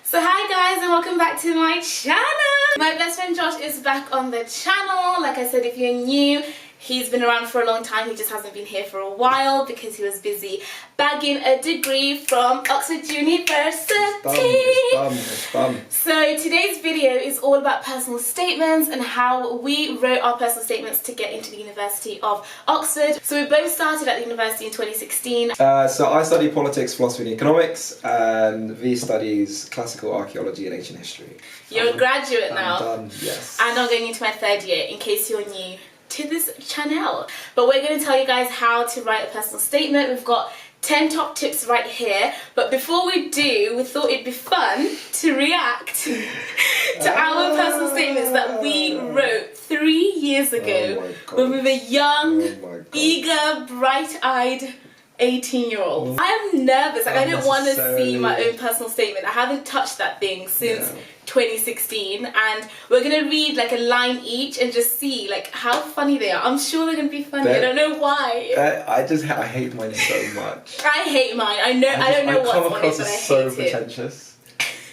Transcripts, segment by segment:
So hi guys and welcome back to my channel. My best friend Josh is back on the channel. Like I said, if you're new, he's been around for a long time. He just hasn't been here for a while because he was busy bagging a degree from Oxford University. It's done. So today's video is all about personal statements and how we wrote our personal statements to get into the University of Oxford. So we both started at the university in 2016. So I study politics, philosophy and economics, and V studies classical archaeology and ancient history. You're a graduate now. I'm done, yes. And I'm going into my third year, in case you're new to this channel. But we're going to tell you guys how to write a personal statement. We've got 10 top tips right here, but before we do, we thought it'd be fun to react to our personal statements that we wrote 3 years ago when we were young, eager, bright-eyed 18-year-olds. I am nervous, like I don't want to see my own personal statement. I haven't touched that thing since 2016, and we're gonna read like a line each and just see like how funny they are. I'm sure they're gonna be funny. I don't know why. I hate mine so much. I hate mine. I don't know what's funny, but I hate so pretentious.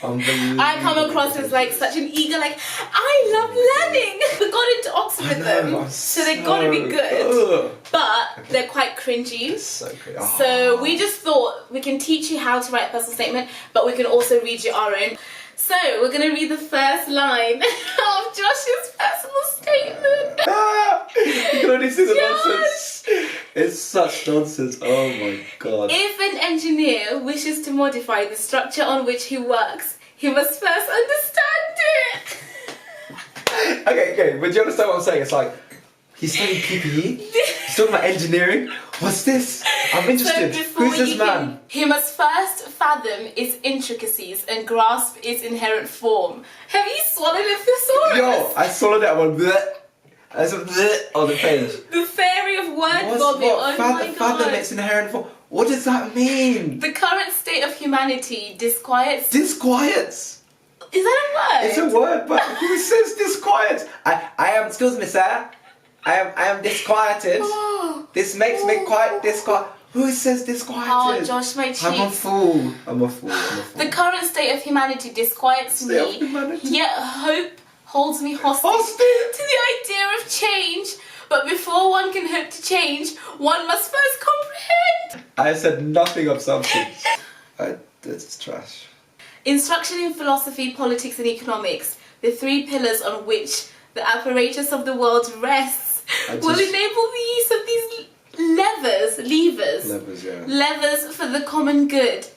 I come across as like such an eager, like, I love learning. We got into Oxford with them, so they gotta be good. But they're quite cringy. So cringy. So we just thought we can teach you how to write a personal statement, but we can also read you our own. So we're gonna read the first line of Josh's personal statement. You can only see the nonsense. It's such nonsense. Oh my god. If an engineer wishes to modify the structure on which he works, he must first understand it. Okay, but do you understand what I'm saying? It's like, he's studying PPE, he's talking about engineering. What's this? I'm interested. Who's this man? He must first fathom its intricacies and grasp its inherent form. Have you swallowed a thesaurus? Yo, I swallowed it. I went bleh. I said bleh on the page. The fairy of word vomit. Oh my god. Fathom its inherent form. What does that mean? The current state of humanity disquiets. Disquiets? Is that a word? It's a word, but who says disquiet? I am, excuse me sir, I am disquieted. This makes me quite disquiet. Who says disquieted? Oh, Josh, my cheeks. I'm a fool. The current state of humanity disquiets me, yet hope holds me hostage to the idea of change. But before one can hope to change, one must first comprehend. I said nothing of substance. It's trash. Instruction in philosophy, politics and economics, the three pillars on which the apparatus of the world rests, will enable the use of these levers for the common good.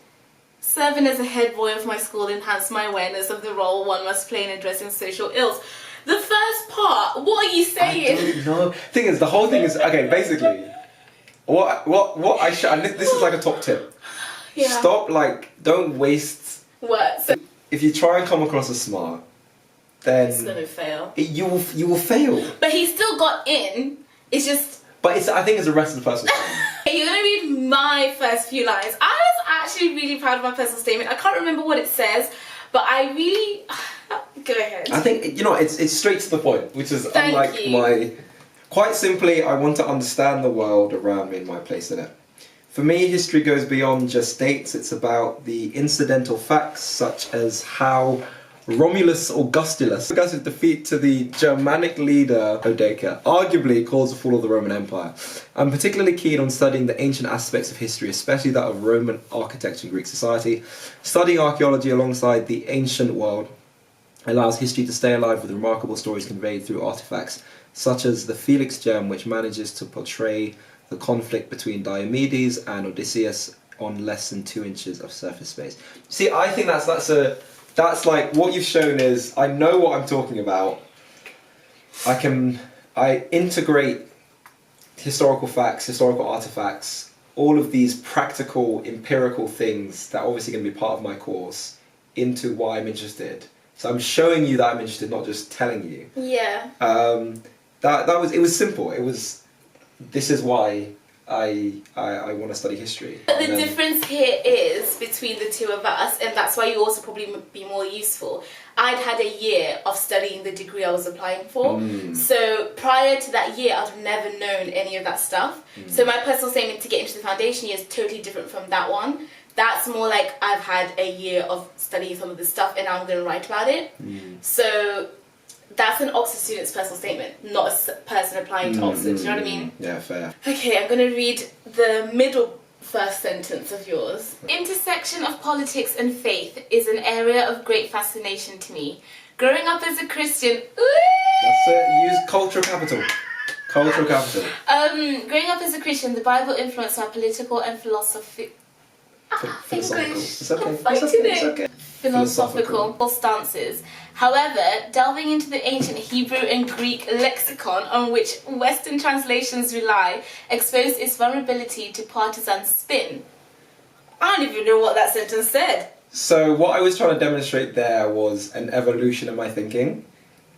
Serving as a head boy of my school enhanced my awareness of the role one must play in addressing social ills. The first part, what are you saying? I don't know. Thing is, the whole thing is, okay, basically, what I should, and this is like a top tip. Yeah. Stop, like, don't waste words. If you try and come across as smart, then it's gonna fail. You will fail. But he still got in. It's just. But I think it's the rest of the personal statement. You're gonna read my first few lines. I was actually really proud of my personal statement. I can't remember what it says, but I really. Go ahead. I think, you know, it's straight to the point, which is unlike my. Quite simply, I want to understand the world around me and my place in it. For me, history goes beyond just dates. It's about the incidental facts, such as how Romulus Augustulus' defeat to the Germanic leader Boudicca arguably caused the fall of the Roman Empire. I'm particularly keen on studying the ancient aspects of history, especially that of Roman architecture and Greek society. Studying archaeology alongside the ancient world allows history to stay alive with remarkable stories conveyed through artifacts, such as the Felix gem, which manages to portray the conflict between Diomedes and Odysseus on less than 2 inches of surface space. See, I think that's like, what you've shown is, I know what I'm talking about. I integrate historical facts, historical artifacts, all of these practical, empirical things that are obviously going to be part of my course into why I'm interested. So I'm showing you that I'm interested, not just telling you. Yeah. It was simple. It was, this is why I want to study history. But the difference here is between the two of us, and that's why you also probably be more useful. I'd had a year of studying the degree I was applying for. So prior to that year, I'd never known any of that stuff. So my personal statement to get into the foundation year is totally different from that one. That's more like I've had a year of studying some of this stuff and I'm going to write about it. So that's an Oxford student's personal statement, not a person applying to Oxford. Do you know what I mean? Yeah, fair. Okay, I'm going to read the middle first sentence of yours. Intersection of politics and faith is an area of great fascination to me. Growing up as a Christian... That's it. Use cultural capital. Cultural capital. Growing up as a Christian, the Bible influenced my political and philosophical... Philosophical. It's okay. I'm fighting It's it. okay. Philosophical stances. However, delving into the ancient Hebrew and Greek lexicon on which Western translations rely exposed its vulnerability to partisan spin. I don't even know what that sentence said. So what I was trying to demonstrate there was an evolution in my thinking.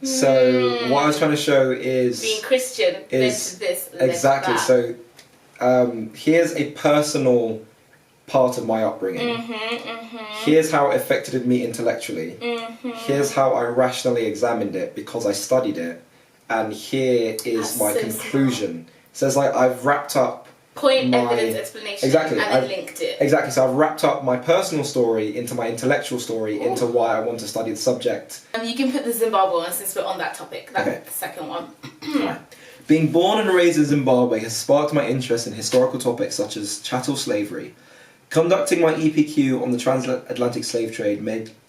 So what I was trying to show is... being Christian led to this, led exactly. to that. So here's a personal part of my upbringing. Here's how it affected me intellectually. Here's how I rationally examined it because I studied it. And here is my conclusion. So it's like I've wrapped up point, evidence, explanation, and then linked it. Exactly, so I've wrapped up my personal story into my intellectual story, into why I want to study the subject. You can put the Zimbabwe one since we're on that topic. That's the second one. Right. Being born and raised in Zimbabwe has sparked my interest in historical topics such as chattel slavery. Conducting my EPQ on the transatlantic slave trade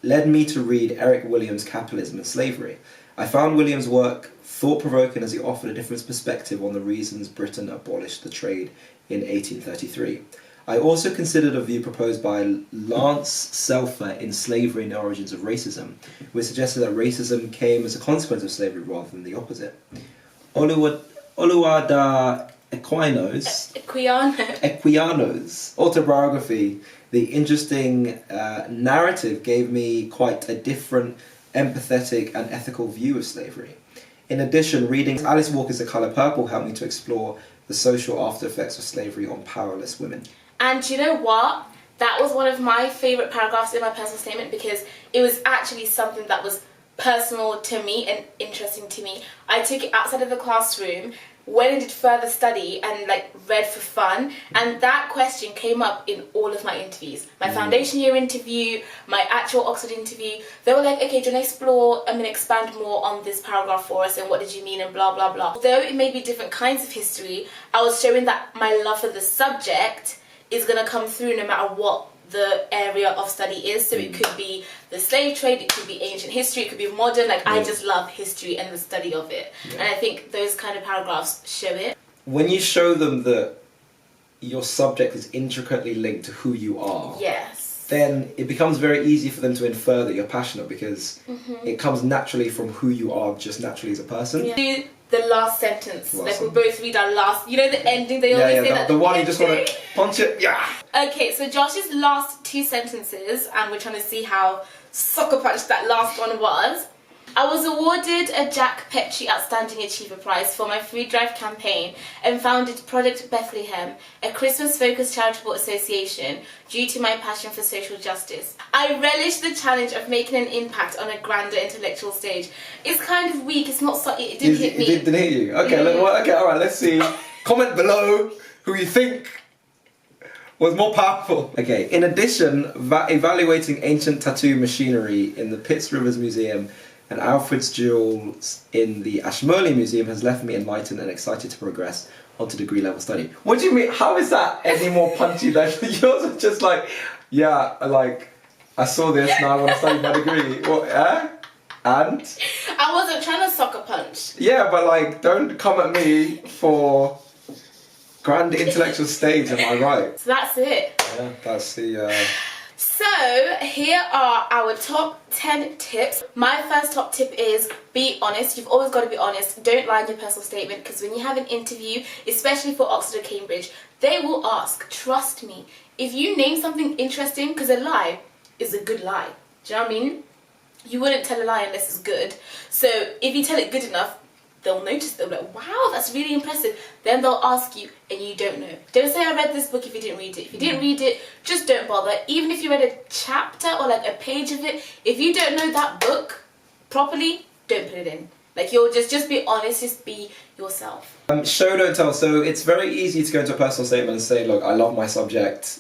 led me to read Eric Williams' Capitalism and Slavery. I found Williams' work thought-provoking as he offered a different perspective on the reasons Britain abolished the trade in 1833. I also considered a view proposed by Lance Selfer in Slavery and the Origins of Racism, which suggested that racism came as a consequence of slavery rather than the opposite. Oluwada Equiano's autobiography, The Interesting Narrative, gave me quite a different, empathetic and ethical view of slavery. In addition, reading Alice Walker's The Colour Purple helped me to explore the social after effects of slavery on powerless women. And you know what? That was one of my favourite paragraphs in my personal statement because it was actually something that was personal to me and interesting to me. I took it outside of the classroom, went and did further study and read for fun, and that question came up in all of my interviews. My foundation year interview, my actual Oxford interview. They were like, okay, do you want to explore and expand more on this paragraph for us and what did you mean and blah blah blah. Though it may be different kinds of history, I was showing that my love for the subject is going to come through no matter what the area of study is. So it could be the slave trade, it could be ancient history, it could be modern. I just love history and the study of it. And I think those kind of paragraphs show it. When you show them that your subject is intricately linked to who you are, then it becomes very easy for them to infer that you're passionate because it comes naturally from who you are, just naturally as a person. Do the last sentence. We'll both read our last, the ending, they always say that. The one you just want to punch it, Okay, so Josh's last two sentences, and we're trying to see how sucker punched that last one was. I was awarded a Jack Petrie Outstanding Achiever Prize for my food drive campaign and founded Project Bethlehem, a Christmas-focused charitable association due to my passion for social justice. I relish the challenge of making an impact on a grander intellectual stage. It's kind of weak, it's not so, it didn't hit me. It didn't hit you? Okay, okay, alright, let's see. Comment below who you think was more powerful. Okay, in addition, evaluating ancient tattoo machinery in the Pitts Rivers Museum and Alfred's jewels in the Ashmolean Museum has left me enlightened and excited to progress onto degree level study. What do you mean? How is that any more punchy than yours? Are just I saw this, now I want to study my degree. What? And? I wasn't trying to sucker punch. Yeah, but don't come at me for grand intellectual stage, am I right? So that's it. Yeah, that's the... So, here are our top 10 tips. My first top tip is be honest. You've always got to be honest. Don't lie in your personal statement because when you have an interview, especially for Oxford or Cambridge, they will ask, trust me, if you name something interesting, because a lie is a good lie. Do you know what I mean? You wouldn't tell a lie unless it's good. So, if you tell it good enough, they'll notice, they'll be like, wow, that's really impressive. Then they'll ask you and you don't know. Don't say I read this book if you didn't read it. If you didn't read it, just don't bother. Even if you read a chapter or a page of it, if you don't know that book properly, don't put it in. You'll just be honest, just be yourself. Show, don't tell. So it's very easy to go into a personal statement and say, look, I love my subject.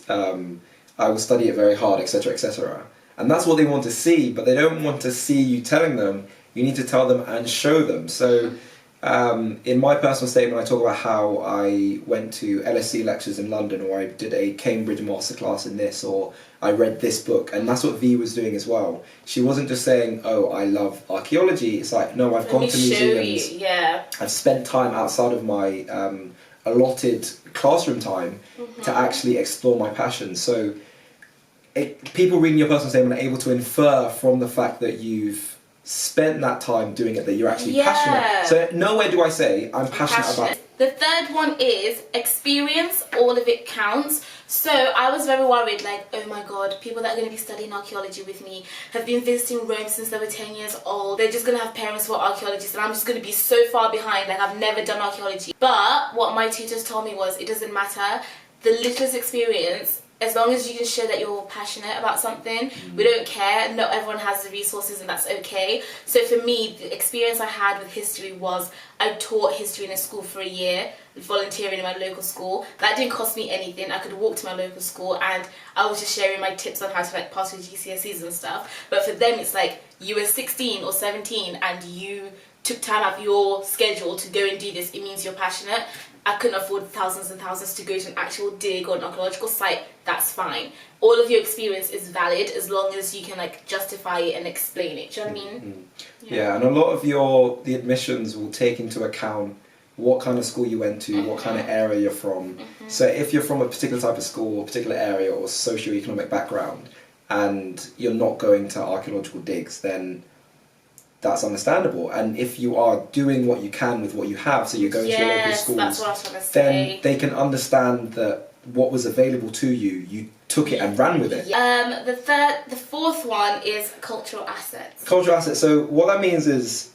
I will study it very hard, etc., etc. And that's what they want to see, but they don't want to see you telling them. You need to tell them and show them. So in my personal statement, I talk about how I went to LSE lectures in London, or I did a Cambridge masterclass in this, or I read this book, and that's what V was doing as well. She wasn't just saying, oh, I love archaeology. It's like, no, I've gone to museums. Yeah. I've spent time outside of my allotted classroom time to actually explore my passion. So people reading your personal statement are able to infer from the fact that you've spent that time doing it that you're actually passionate. So nowhere do I say I'm passionate about it. The third one is experience. All of it counts. So I was very worried, like, oh my god, people that are going to be studying archaeology with me have been visiting Rome since they were 10 years old. They're just going to have parents who are archaeologists, and I'm just going to be so far behind, like I've never done archaeology. But what my tutors told me was, it doesn't matter. The littlest experience, as long as you can show that you're passionate about something, we don't care. Not everyone has the resources, and that's okay. So for me, the experience I had with history was I taught history in a school for a year, volunteering in my local school. That didn't cost me anything. I could walk to my local school, and I was just sharing my tips on how to like pass your GCSEs and stuff. But for them, it's like you were 16 or 17 and you took time out of your schedule to go and do this. It means you're passionate. I couldn't afford thousands and thousands to go to an actual dig or an archaeological site. That's fine. All of your experience is valid as long as you can like justify it and explain it. Do you know what I mean? Yeah, and a lot of the admissions will take into account what kind of school you went to, what kind of area you're from. So if you're from a particular type of school, or particular area, or socio-economic background, and you're not going to archaeological digs, then that's understandable. And if you are doing what you can with what you have, so you're going to your local schools, that's what I was trying to say. Then they can understand that what was available to you, you took it and ran with it. The fourth one is cultural assets. Cultural assets. So what that means is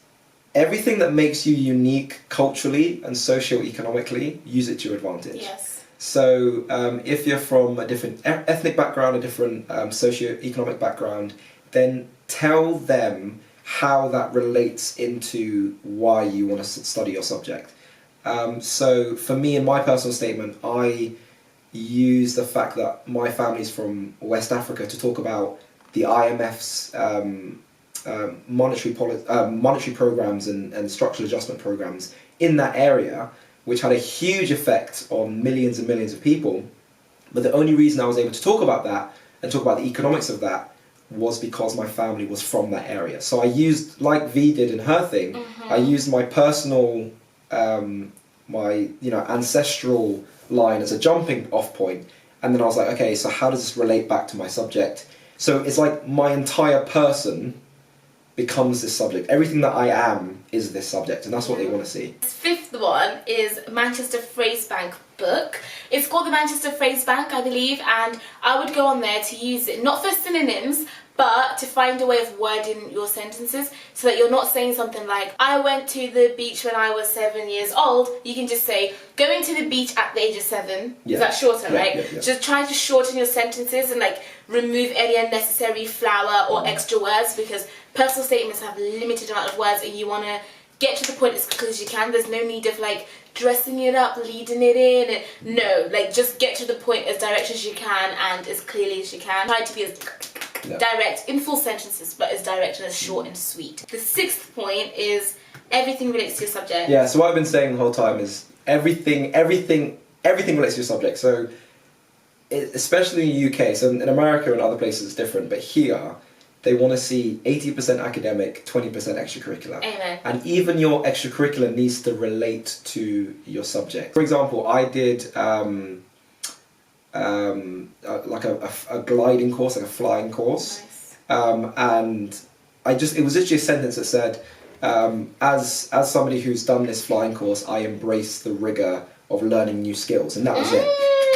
everything that makes you unique culturally and socio-economically, use it to your advantage. Yes. So if you're from a different ethnic background, a different socio-economic background, then tell them how that relates into why you want to study your subject. So for me, in my personal statement, I use the fact that my family's from West Africa to talk about the IMF's monetary programs and structural adjustment programs in that area, which had a huge effect on millions and millions of people. But the only reason I was able to talk about that and talk about the economics of that was because my family was from that area. So I used, like V did in her thing, I used my personal, my ancestral line as a jumping off point, and then I was like, okay, so how does this relate back to my subject? So it's like my entire person becomes this subject. Everything that I am is this subject, and that's what they want to see. The fifth one is Manchester Phrase Bank book. It's called the Manchester Phrase Bank, I believe, and I would go on there to use it, not for synonyms, but to find a way of wording your sentences so that you're not saying something like, I went to the beach when I was 7 years old. You can just say, going to the beach at the age of 7. Yeah. Is that shorter, right? Yeah. Just try to shorten your sentences and like remove any unnecessary flower or extra words, because personal statements have a limited amount of words and you want to get to the point as quickly as you can. There's no need of like dressing it up, leading it in. No, like just get to the point as direct as you can and as clearly as you can. Try to be as direct in full sentences, but as direct and as short and sweet. The sixth point is everything relates to your subject. Yeah, so what I've been saying the whole time is everything relates to your subject. So especially in the UK, so in America and other places it's different, but here they want to see 80% academic, 20% extracurricular. Amen. And even your extracurricular needs to relate to your subject. For example, I did like a gliding course, like a flying course. Nice. And it was literally a sentence that said, as somebody who's done this flying course, I embrace the rigor of learning new skills, and that was it.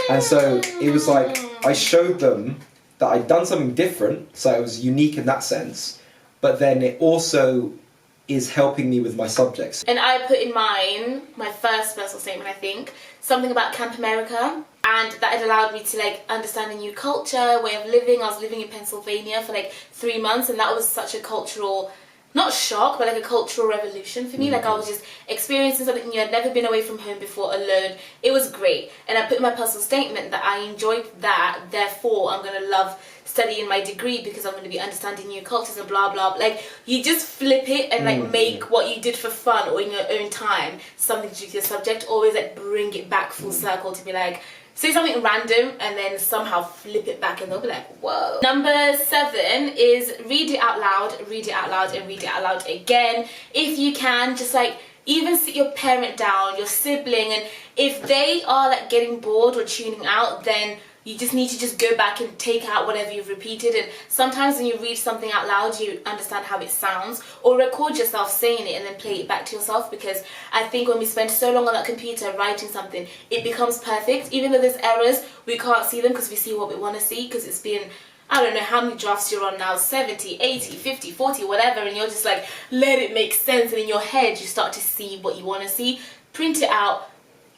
And so it was like, I showed them that I'd done something different, so it was unique in that sense, but then it also is helping me with my subjects. And I put in mine, my first personal statement, I think, something about Camp America, and that had allowed me to like understand a new culture, way of living. I was living in Pennsylvania for like 3 months, and that was such a cultural not shock, but like a cultural revolution for me. Like I was just experiencing something new. I'd never been away from home before alone. It was great. And I put in my personal statement that I enjoyed that, therefore I'm going to love studying my degree because I'm going to be understanding new cultures and blah blah. Like you just flip it and like make what you did for fun or in your own time something to do with your subject. Always like bring it back full circle to be like, say something random and then somehow flip it back and they'll be like, whoa. Number 7 is read it out loud, read it out loud, and read it out loud again. If you can, just like even sit your parent down, your sibling, and if they are like getting bored or tuning out, then you just need to just go back and take out whatever you've repeated. And sometimes when you read something out loud, you understand how it sounds, or record yourself saying it and then play it back to yourself, because I think when we spend so long on that computer writing something, it becomes perfect. Even though there's errors, we can't see them because we see what we want to see, because it's been, I don't know how many drafts you're on now, 70, 80, 50, 40, whatever, and you're just like, let it make sense, and in your head you start to see what you want to see. Print it out.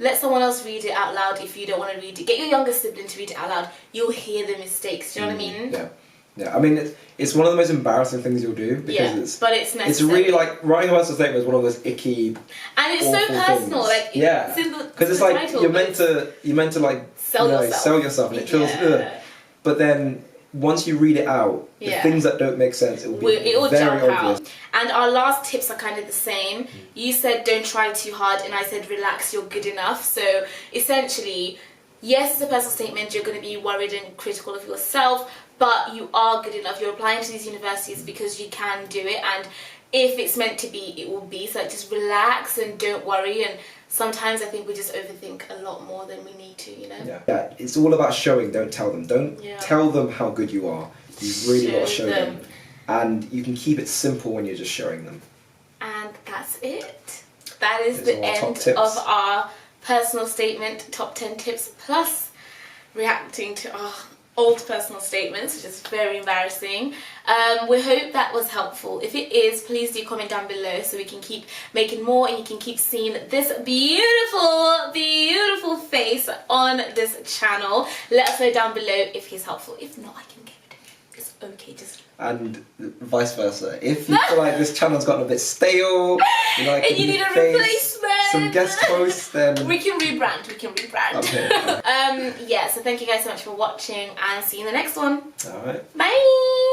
Let someone else read it out loud if you don't want to read it. Get your younger sibling to read it out loud. You'll hear the mistakes. Do you know what I mean? Yeah. Yeah. I mean, it's one of the most embarrassing things you'll do because but it's necessary. It's really like writing a personal statement is one of those icky, and it's so personal. Things. Like because it's like title, you're meant to like sell yourself, and it feels ugh. But then once you read it out, the things that don't make sense, it'll very jump obvious. out. And our last tips are kind of the same. You said don't try too hard, and I said relax, you're good enough. So essentially, yes, it's a personal statement, you're going to be worried and critical of yourself, but you are good enough. You're applying to these universities because you can do it, and if it's meant to be, it will be. So just relax and don't worry. And sometimes I think we just overthink a lot more than we need to, you know? Yeah, it's all about showing, don't tell them. Don't tell them how good you are. You've really got to show them. And you can keep it simple when you're just showing them. And that's it. That is the end of our personal statement, top 10 tips, plus reacting to our old personal statements, which is very embarrassing. We hope that was helpful. If it is, please do comment down below so we can keep making more and you can keep seeing this beautiful, beautiful face on this channel. Let us know down below if he's helpful. If not, I can give it to him. It's okay, just... And vice versa. If you feel like this channel's gotten a bit stale, you like and you need a replacement, some guest hosts, then we can rebrand. Okay. Yeah, so thank you guys so much for watching and see you in the next one. Alright. Bye.